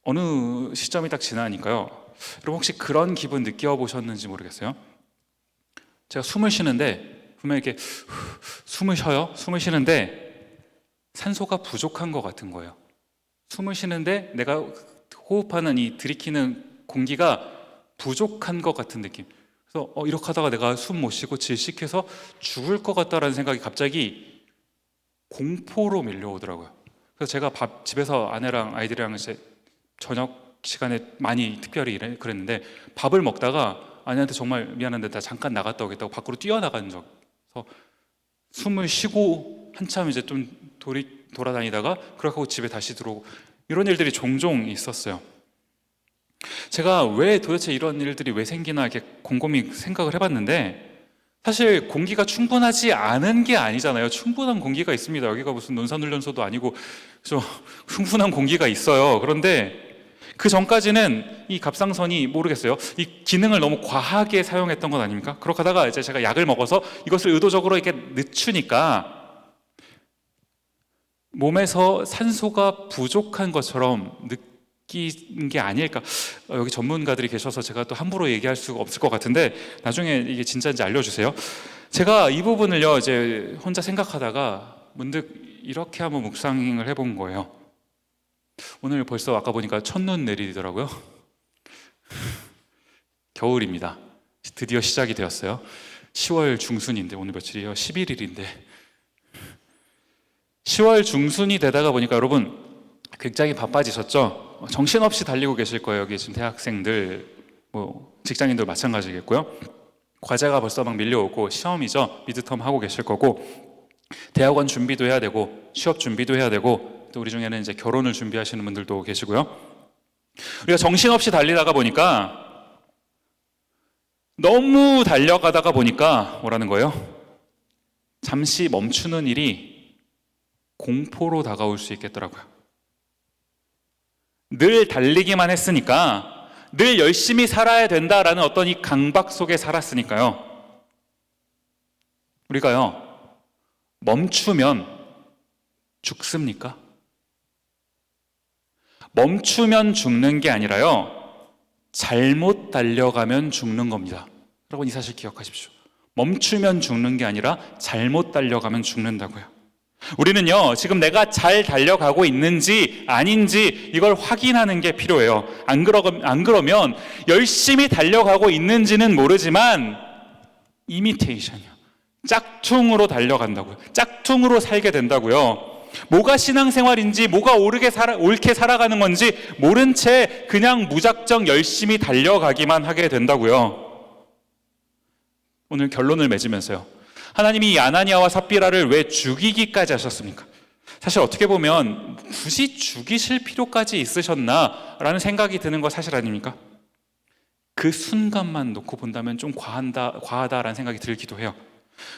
어느 시점이 딱 지나니까요. 여러분, 혹시 그런 기분 느껴보셨는지 모르겠어요. 제가 숨을 쉬는데 분명히 이렇게 숨을 쉬어요. 숨을 쉬는데 산소가 부족한 것 같은 거예요. 숨을 쉬는데 내가 호흡하는 이 들이키는 공기가 부족한 것 같은 느낌. 그래서 이렇게 하다가 내가 숨 못 쉬고 질식해서 죽을 것 같다라는 생각이 갑자기 공포로 밀려오더라고요. 그래서 제가 집에서 아내랑 아이들이랑 이제 저녁 시간에 많이 특별히 그랬는데, 밥을 먹다가 아내한테 정말 미안한데 나 잠깐 나갔다 오겠다고 밖으로 뛰어나간 적. 그래서 숨을 쉬고 한참 이제 좀 돌아다니다가 그렇게 하고 집에 다시 들어오고, 이런 일들이 종종 있었어요. 제가 왜 도대체 이런 일들이 왜 생기나 이렇게 곰곰이 생각을 해봤는데, 사실 공기가 충분하지 않은 게 아니잖아요. 충분한 공기가 있습니다. 여기가 무슨 논산훈련소도 아니고, 그래서 충분한 공기가 있어요. 그런데 그 전까지는 이 갑상선이 모르겠어요, 이 기능을 너무 과하게 사용했던 건 아닙니까? 그렇게 하다가 이제 제가 약을 먹어서 이것을 의도적으로 이렇게 늦추니까 몸에서 산소가 부족한 것처럼 느낀 게 아닐까. 여기 전문가들이 계셔서 제가 또 함부로 얘기할 수가 없을 것 같은데, 나중에 이게 진짜인지 알려주세요. 제가 이 부분을요 이제 혼자 생각하다가 문득 이렇게 한번 묵상을 해본 거예요. 오늘 벌써 아까 보니까 첫눈 내리더라고요. 겨울입니다. 드디어 시작이 되었어요. 10월 중순인데 오늘 며칠이에요? 11일인데 10월 중순이 되다가 보니까 여러분 굉장히 바빠지셨죠? 정신없이 달리고 계실 거예요. 여기 지금 대학생들, 뭐 직장인들 마찬가지겠고요. 과제가 벌써 막 밀려오고 시험이죠. 미드텀 하고 계실 거고, 대학원 준비도 해야 되고 취업 준비도 해야 되고 또 우리 중에는 이제 결혼을 준비하시는 분들도 계시고요. 우리가 정신없이 달리다가 보니까 너무 달려가다가 보니까 뭐라는 거예요? 잠시 멈추는 일이 공포로 다가올 수 있겠더라고요. 늘 달리기만 했으니까 늘 열심히 살아야 된다라는 어떤 이 강박 속에 살았으니까요. 우리가요, 멈추면 죽습니까? 멈추면 죽는 게 아니라요, 잘못 달려가면 죽는 겁니다. 여러분 이 사실 기억하십시오. 멈추면 죽는 게 아니라 잘못 달려가면 죽는다고요. 우리는요, 지금 내가 잘 달려가고 있는지 아닌지 이걸 확인하는 게 필요해요. 안 그러면 열심히 달려가고 있는지는 모르지만 이미테이션이요, 짝퉁으로 달려간다고요. 짝퉁으로 살게 된다고요. 뭐가 신앙생활인지, 뭐가 옳게 살아가는 건지 모른 채 그냥 무작정 열심히 달려가기만 하게 된다고요. 오늘 결론을 맺으면서요, 하나님이 이 아나니아와 삽비라를 왜 죽이기까지 하셨습니까? 사실 어떻게 보면 굳이 죽이실 필요까지 있으셨나라는 생각이 드는 거 사실 아닙니까? 그 순간만 놓고 본다면 좀 과하다라는 생각이 들기도 해요.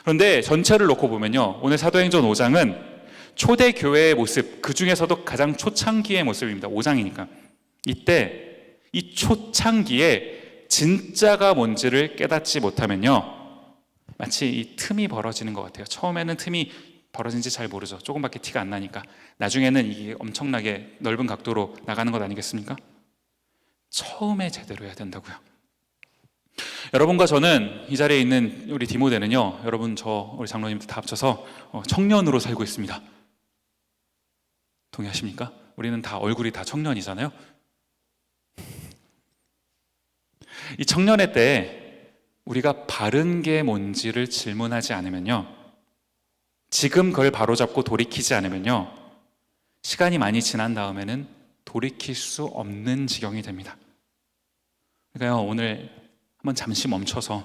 그런데 전체를 놓고 보면요, 오늘 사도행전 5장은 초대교회의 모습, 그 중에서도 가장 초창기의 모습입니다. 5장이니까. 이때 이 초창기에 진짜가 뭔지를 깨닫지 못하면요, 마치 이 틈이 벌어지는 것 같아요. 처음에는 틈이 벌어진지 잘 모르죠. 조금밖에 티가 안 나니까. 나중에는 이게 엄청나게 넓은 각도로 나가는 것 아니겠습니까? 처음에 제대로 해야 된다고요. 여러분과 저는, 이 자리에 있는 우리 디모데는요, 여러분 우리 장로님들 다 합쳐서 청년으로 살고 있습니다. 동의하십니까? 우리는 다 얼굴이 다 청년이잖아요. 이 청년의 때 우리가 바른 게 뭔지를 질문하지 않으면요, 지금 그걸 바로잡고 돌이키지 않으면요, 시간이 많이 지난 다음에는 돌이킬 수 없는 지경이 됩니다. 그러니까요, 오늘 한번 잠시 멈춰서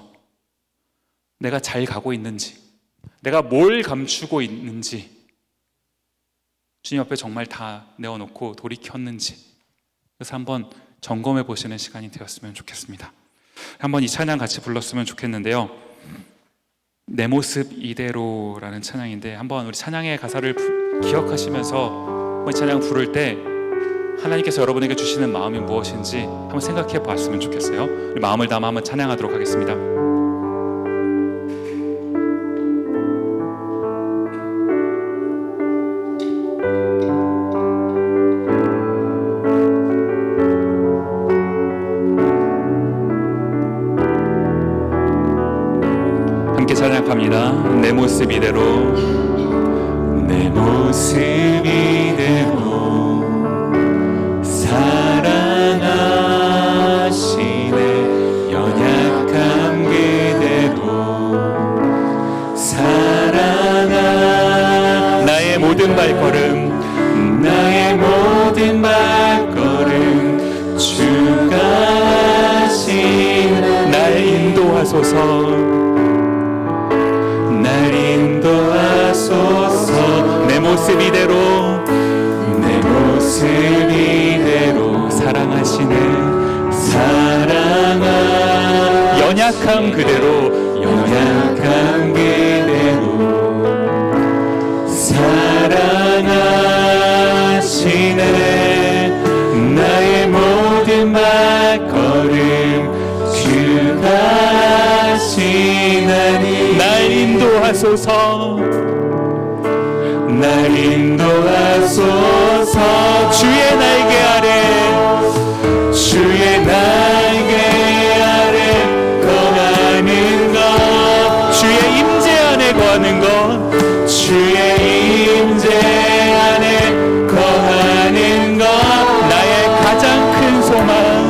내가 잘 가고 있는지, 내가 뭘 감추고 있는지, 주님 앞에 정말 다 내어놓고 돌이켰는지, 그래서 한번 점검해 보시는 시간이 되었으면 좋겠습니다. 한번 이 찬양 같이 불렀으면 좋겠는데요, 내 모습 이대로라는 찬양인데, 한번 우리 찬양의 가사를 기억하시면서 이 찬양 부를 때 하나님께서 여러분에게 주시는 마음이 무엇인지 한번 생각해 봤으면 좋겠어요. 우리 마음을 담아 한번 찬양하도록 하겠습니다. 함께 찬양합니다. 내 모습 이대로, 내 모습 이대로 사랑하시네. 연약함 그대로 사랑하 나의 모든 발걸음, 나의 모든 발걸음 주가 하시네. 날 인도하소서, 날 인도하소서. 내 모습 이대로, 내 모습 이대로 사랑하시네. 사랑하 연약함 그대로, 연약함 그대로 사랑하시네. 나의 모든 발걸음 주가 하시나니. 날 인도하소서, 날 인도하소서. 주의 날개 아래, 주의 날개 아래 거하는 것, 주의 임재 안에 거하는 것, 주의 임재 안에 거하는 것. 나의 가장 큰 소망,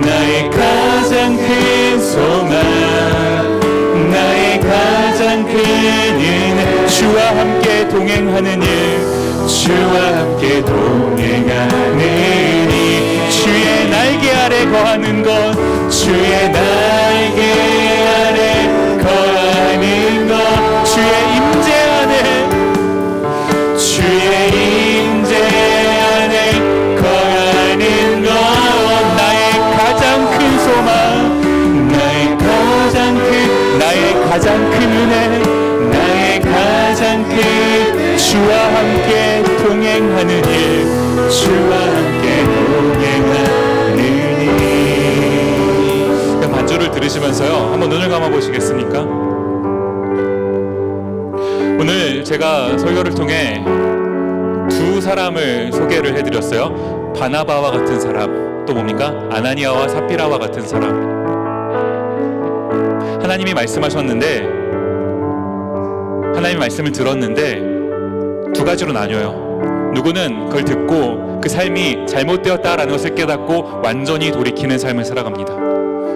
나의 가장 큰 소망, 나의 가장 큰 은혜. 주와 함께 동행하는 일, 주와 함께 동행하는 일. 주의 날개 아래 거하는 것, 주의 날개 아래 거하는 것, 주의 임재 안에 가장 큰 은혜, 나의 가장 큰 주와 함께 동행하는 일, 주와 함께 동행하는 일. 반주를 들으시면서요, 한번 눈을 감아 보시겠습니까? 오늘 제가 설교를 통해 두 사람을 소개를 해드렸어요. 바나바와 같은 사람, 또 뭡니까? 아나니아와 삽비라와 같은 사람. 하나님이 말씀하셨는데, 하나님의 말씀을 들었는데 두 가지로 나뉘어요. 누구는 그걸 듣고 그 삶이 잘못되었다라는 것을 깨닫고 완전히 돌이키는 삶을 살아갑니다.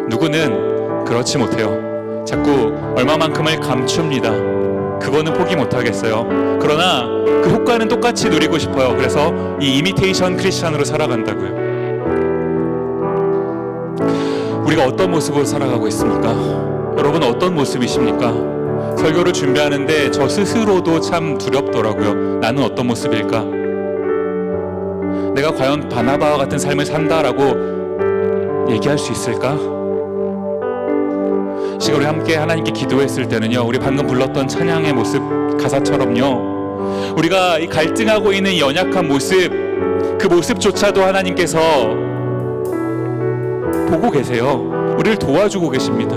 누구는 그렇지 못해요. 자꾸 얼마만큼을 감춥니다. 그거는 포기 못하겠어요. 그러나 그 효과는 똑같이 누리고 싶어요. 그래서 이 이미테이션 크리스찬으로 살아간다고요. 우리가 어떤 모습으로 살아가고 있습니까? 여러분 어떤 모습이십니까? 설교를 준비하는데 저 스스로도 참 두렵더라고요. 나는 어떤 모습일까? 내가 과연 바나바와 같은 삶을 산다라고 얘기할 수 있을까? 지금 우리 함께 하나님께 기도했을 때는요, 우리 방금 불렀던 찬양의 모습 가사처럼요, 우리가 이 갈등하고 있는 이 연약한 모습, 그 모습조차도 하나님께서 보고 계세요. 우리를 도와주고 계십니다.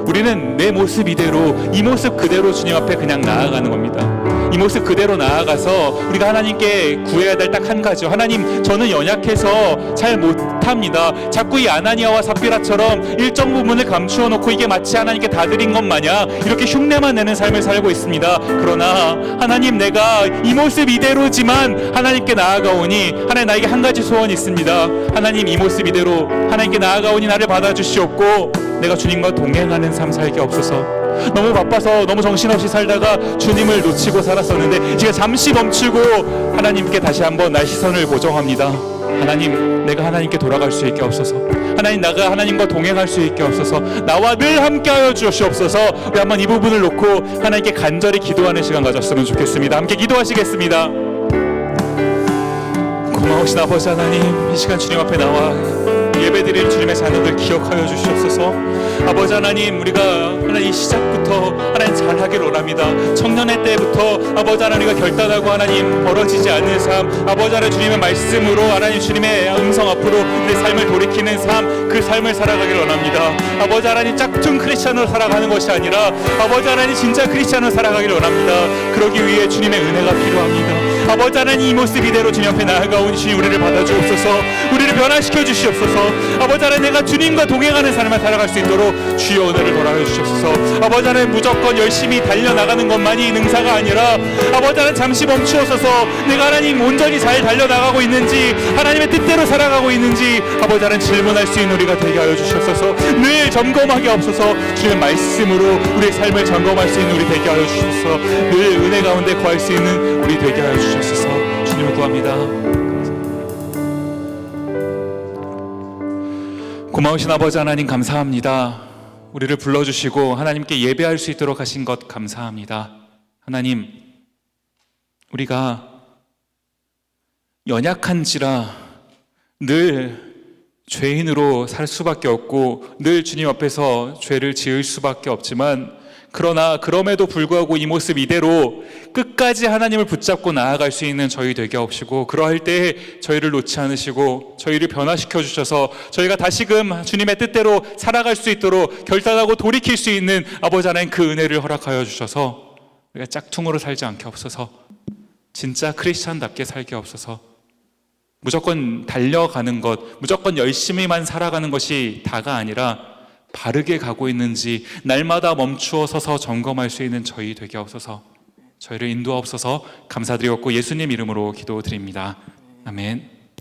우리는 내 모습 이대로, 이 모습 그대로 주님 앞에 그냥 나아가는 겁니다. 이 모습 그대로 나아가서 우리가 하나님께 구해야 될 딱 한 가지요. 하나님, 저는 연약해서 잘 못합니다. 자꾸 이 아나니아와 삽비라처럼 일정 부분을 감추어 놓고 이게 마치 하나님께 다 드린 것 마냥 이렇게 흉내만 내는 삶을 살고 있습니다. 그러나 하나님, 내가 이 모습 이대로지만 하나님께 나아가오니, 하나님 나에게 한 가지 소원이 있습니다. 하나님, 이 모습 이대로 하나님께 나아가오니 나를 받아주시옵고 내가 주님과 동행하는 삶 살게 없어서. 너무 바빠서 너무 정신없이 살다가 주님을 놓치고 살았었는데 이제 잠시 멈추고 하나님께 다시 한번 나의 시선을 고정합니다. 하나님, 내가 하나님께 돌아갈 수 있게 없어서. 하나님, 나가 하나님과 동행할 수 있게 없어서. 나와 늘 함께하여 주시옵소서. 우리 한번 이 부분을 놓고 하나님께 간절히 기도하는 시간 가졌으면 좋겠습니다. 함께 기도하시겠습니다. 고마우신 아버지 하나님, 이 시간 주님 앞에 나와 예배드릴 주님의 자녀들 기억하여 주시옵소서. 아버지 하나님, 우리가 하나님 이 시작부터 하나님 잘하길 원합니다. 청년의 때부터 아버지 하나님, 우리가 결단하고 하나님 벌어지지 않는 삶, 아버지 하나님 주님의 말씀으로 하나님 주님의 음성 앞으로 내 삶을 돌이키는 삶, 그 삶을 살아가길 원합니다. 아버지 하나님, 짝퉁 크리스찬으로 살아가는 것이 아니라 아버지 하나님 진짜 크리스찬으로 살아가길 원합니다. 그러기 위해 주님의 은혜가 필요합니다. 아버지 하나님, 이 모습 이대로 주님 앞에 나아가오니 주님 우리를 받아주옵소서. 우리를 변화시켜 주시옵소서. 아버지 하나님, 내가 주님과 동행하는 삶을 살아갈 수 있도록 주여 은혜를 돌아가 주시옵소서. 아버지 하나님, 무조건 열심히 달려나가는 것만이 능사가 아니라 아버지 하나님, 잠시 멈추어서서 내가 하나님 온전히 잘 달려나가고 있는지, 하나님의 뜻대로 살아가고 있는지 아버지 하나님 질문할 수 있는 우리가 되게 하여 주시옵소서. 늘 점검하게 없어서 주님의 말씀으로 우리의 삶을 점검할 수 있는 우리 되게 하여 주시옵소서. 늘 은혜 가운데 거할 수 있는 우리 되게 하여 주시옵소서. 주님을 구합니다. 고마우신 아버지 하나님, 감사합니다. 우리를 불러주시고 하나님께 예배할 수 있도록 하신 것 감사합니다. 하나님, 우리가 연약한지라 늘 죄인으로 살 수밖에 없고 늘 주님 앞에서 죄를 지을 수밖에 없지만, 그러나 그럼에도 불구하고 이 모습 이대로 끝까지 하나님을 붙잡고 나아갈 수 있는 저희 되게 하옵시고, 그러할 때 저희를 놓지 않으시고 저희를 변화시켜 주셔서 저희가 다시금 주님의 뜻대로 살아갈 수 있도록 결단하고 돌이킬 수 있는 아버지 하나님, 그 은혜를 허락하여 주셔서 우리가 짝퉁으로 살지 않게 없어서 진짜 크리스찬답게 살게 없어서. 무조건 달려가는 것, 무조건 열심히만 살아가는 것이 다가 아니라 바르게 가고 있는지 날마다 멈추어 서서 점검할 수 있는 저희 되게 없어서 저희를 인도하옵소서. 감사드리옵고 예수님 이름으로 기도드립니다. 아멘.